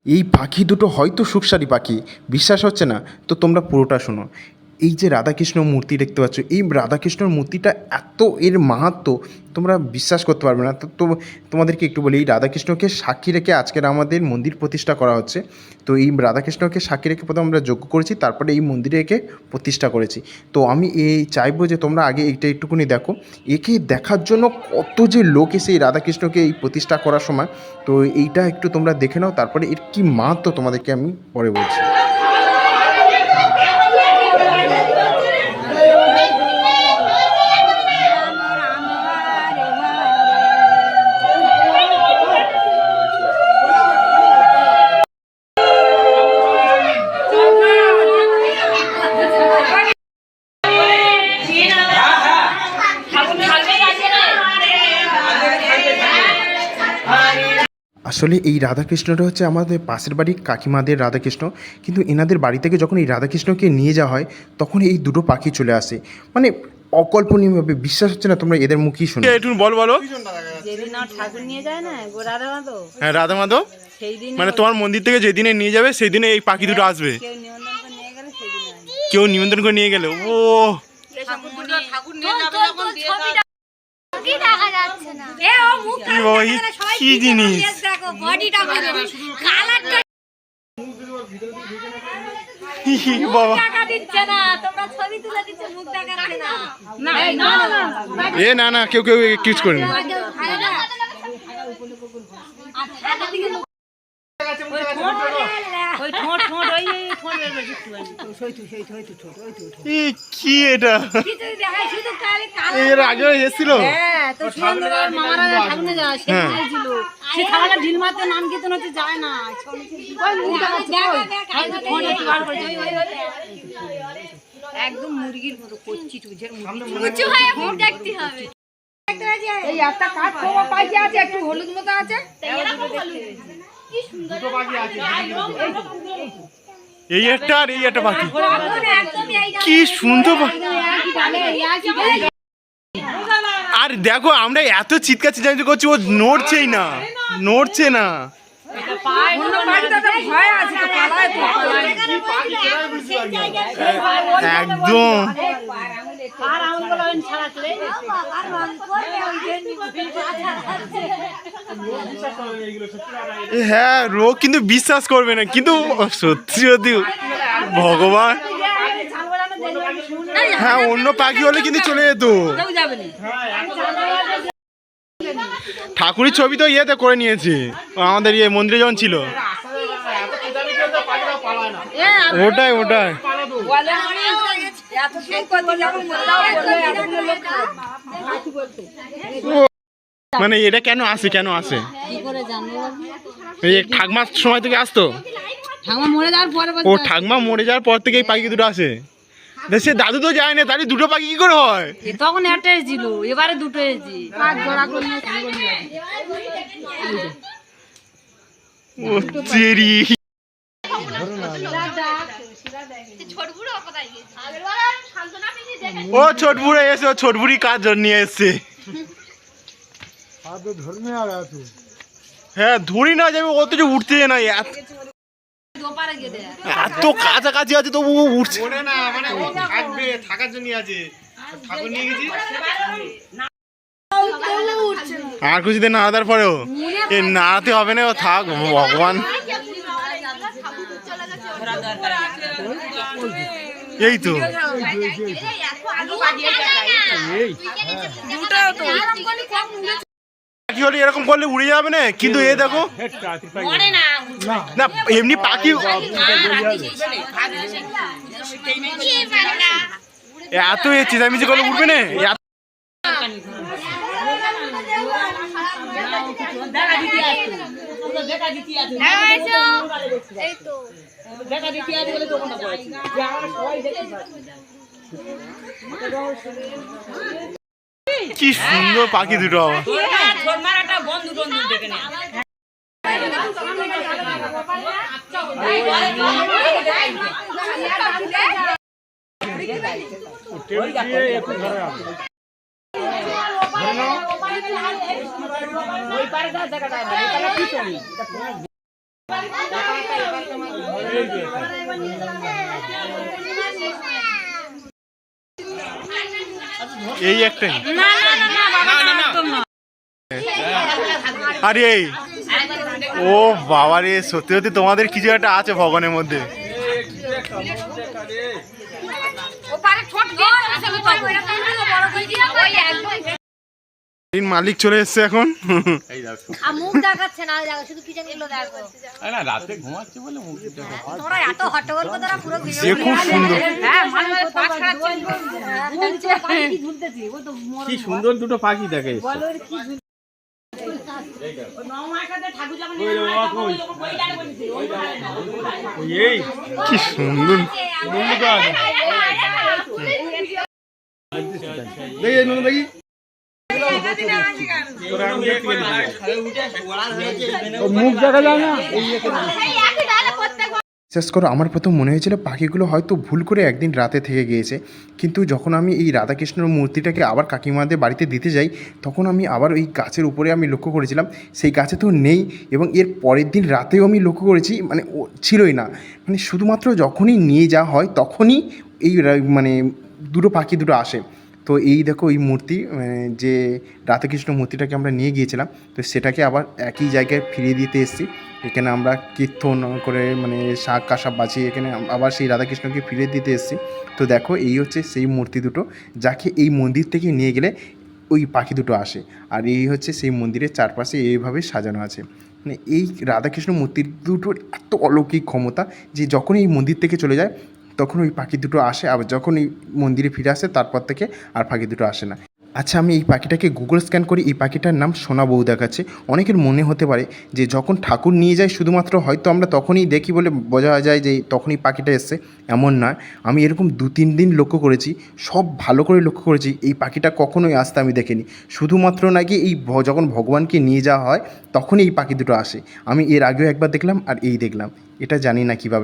এই পাখি দুটো হয়তো সুখসারী পাখি, বিশ্বাস হচ্ছে না তো তোমরা পুরোটা শোনো। এই যে রাধাকৃষ্ণ মূর্তি দেখতে পাচ্ছ, এই রাধাকৃষ্ণর মূর্তিটা এত এর মাহাত্ম্য তোমরা বিশ্বাস করতে পারবে না। তো তোমাদেরকে একটু বলি, এই রাধাকৃষ্ণকে সাক্ষী রেখে আজকের আমাদের মন্দির প্রতিষ্ঠা করা হচ্ছে। তো এই রাধাকৃষ্ণকে সাক্ষী রেখে প্রথমে আমরা যজ্ঞ করেছি, তারপরে এই মন্দিরে একে প্রতিষ্ঠা করেছি। তো আমি এই চাইবো যে তোমরা আগে এইটা একটুকুনি দেখো, একে দেখার জন্য কত যে লোক এসে এই রাধাকৃষ্ণকে এই প্রতিষ্ঠা করার সময়। তো এইটা একটু তোমরা দেখে নাও, তারপরে এর কী মাহাত্ম্য তোমাদেরকে আমি পরে বলছি। আসলে এই রাধাকৃষ্ণটা হচ্ছে আমাদের পাশের বাড়ির কাকিমাদের রাধাকৃষ্ণ, কিন্তু এনাদের বাড়ি থেকে যখন এই রাধাকৃষ্ণকে নিয়ে যাওয়া হয় তখন এই দুটো পাখি চলে আসে, মানে অকল্পনীয়ভাবে। বিশ্বাস হচ্ছে না, তোমরা এদের মুখেই শুনো। একটু বলো। যেদিন ঠাকুর নিয়ে যায় না গো রাধা মাধব, হ্যাঁ রাধা মাধব, সেই দিন মানে তোমার মন্দির থেকে যেদিনে নিয়ে যাবে সেই দিনে এই পাখি দুটো আসবে। কেউ নিমন্ত্রণ করে নিয়ে গেলে সেই দিন কেউ নিমন্ত্রণ করে নিয়ে গেলে ও ঠাকুর নিয়ে যাবে যখন বিয়ে করে কি দেখা যাচ্ছে না এ ও মুখ কি জিনিস দেখো বডিটা ভালো কালারটা বাবা টাকা দিচ্ছে না, তোমরা ছবি তুলে দিচ্ছ মুখ দেখাচ্ছে না। না না না কেউ কিস করেনি। কি এটা এর আগে এসেছিল? ঢিল মারতে নাম কীর্তন হচ্ছে যায় না, একদম মুরগির মতো করছি উঁচু হয়ে মুখ দেখতে হবে। এই একটা কাঠ খোয়া পাইছে আছে, একটু হলুদ মতো আছে। এই একটা আর এই একটা পাখি, কি সুন্দর। আর দেখো আমরা এত চিৎকার চিৎকার করছি, ও নড়ছে না। একদম হ্যাঁ, রোগ কিন্তু বিশ্বাস করবে না, কিন্তু সত্যি সত্যি ভগবান। হ্যাঁ অন্য পাখি হলে কিন্তু চলে যেত। ঠাকুরের ছবি তো ইয়েতে করে নিয়েছি আমাদের ইয়ে মন্দিরে যখন ছিল। ওটাই মানে এটা কেন আসে এই ঠাকমার সময় থেকে আসতো? ও ঠাকমা মরে যাওয়ার পর থেকে এই পাখি দুটো আসে। সে দাদু তো যায় না, তাহলে দুটো পাখি কি করে হয়? তখন একটা এসেছিল, এবারে দুটো এসেছি। ও চেরি ও ছোট বুড়ো এসে, ও ছোট বুড়ি কাজ নিয়ে এসছে। হ্যাঁ ধরি না যাবে, ও তো যে উঠতে না, এত কাছাকাছি আছে তবু উঠছে না। মানে থাকবে, থাকার জন্য আছে, ঠাকুর নিয়ে গেছি। আর কিছুদিন না আদার পরেও এ নাড়াতে হবে না, থাক ভগবান। এই তো পাখি হলে এরকম করলে উড়ে যাবে না, কিন্তু এ দেখো না এমনি পাখি এত চেঁচামেচি করলে উঠবে না। কি সুন্দর পাখি দুটো। এই একটাই না না না না বাবা একদম না। আরে এই ও বাবা রে, সত্যি সত্যি তোমাদের কিছু একটা আছে ভগবানের মধ্যে। ওপারে ছোট গেট আছে তো ওইটা তুলবো বড় ভিডিও ওই একদম এই মালিক চলে এসেছে এখন। আর মুখ দেখাচ্ছে না, দেখো শুধু পিছন গুলো দেখো। না রাতে ঘুমাচ্ছে বলে মুখ দেখা তোরা এত হট্টগোল করে তোরা পুরো ভিডিও সে খুব সুন্দর। হ্যাঁ মাঝে মাঝে পাঁচ খাচ্ছে ঝুলতেছি ও তো কি সুন্দর দুটো পাখি দেখে বলো কি ঝুল ওই মামার কাছে ঠাকুর যখন এই কি সুন্দর। দেখি নুন দেখি মুখ দেখা যায় না। বিশ্বাস করো, আমার প্রথম মনে হয়েছিল পাখিগুলো হয়তো ভুল করে একদিন রাতে থেকে গিয়েছে, কিন্তু যখন আমি এই রাধাকৃষ্ণর মূর্তিটাকে আবার কাকিমাদের বাড়িতে দিতে যাই, তখন আমি আবার ওই গাছের উপরে আমি লক্ষ্য করেছিলাম সেই গাছে তো নেই, এবং এর পরের দিন রাতেও আমি লক্ষ্য করেছি মানে ও ছিলই না। মানে শুধুমাত্র যখনই নিয়ে যাওয়া হয় তখনই এই মানে দুটো পাখি দুটো আসে। তো এই দেখো এই মূর্তি যে রাধাকৃষ্ণ মূর্তিটাকে আমরা নিয়ে গিয়েছিলাম, তো সেটাকে আবার একই জায়গায় ফিরিয়ে দিতে এসেছি। এখানে আমরা কীর্তন করে মানে শাক কাসাব বাঁচিয়ে এখানে আবার সেই রাধাকৃষ্ণকে ফিরিয়ে দিতে এসেছি। তো দেখো এই হচ্ছে সেই মূর্তি দুটো যাকে এই মন্দির থেকে নিয়ে গেলে ওই পাখি দুটো আসে, আর এই হচ্ছে সেই মন্দিরের চারপাশে এইভাবে সাজানো আছে। মানে এই রাধাকৃষ্ণ মূর্তি দুটোর এত অলৌকিক ক্ষমতা যে যখন এই মন্দির থেকে চলে যায় তখন ওই পাখি দুটো আসে, আবার যখন এই মন্দিরে ফিরে আসে তারপর থেকে আর পাখি দুটো আসে না। আচ্ছা, আমি এই পাখিটাকে গুগল স্ক্যান করি, এই পাখিটার নাম সোনা বউ দেখাচ্ছে। অনেকের মনে হতে পারে যে যখন ঠাকুর নিয়ে যায় শুধুমাত্র হয়তো আমরা তখনই দেখি বলে বোঝা যায় যে তখনই পাখিটা এসছে, এমন নয়। আমি এরকম 2-3 দিন লক্ষ্য করেছি, সব ভালো করে লক্ষ্য করেছি, এই পাখিটা কখনোই আসতে আমি দেখিনি। শুধুমাত্র নাকি এই যখন ভগবানকে নিয়ে যাওয়া হয় তখনই এই পাখি দুটো আসে। আমি এর আগেও একবার দেখলাম আর এই দেখলাম, এটা জানি না কীভাবে।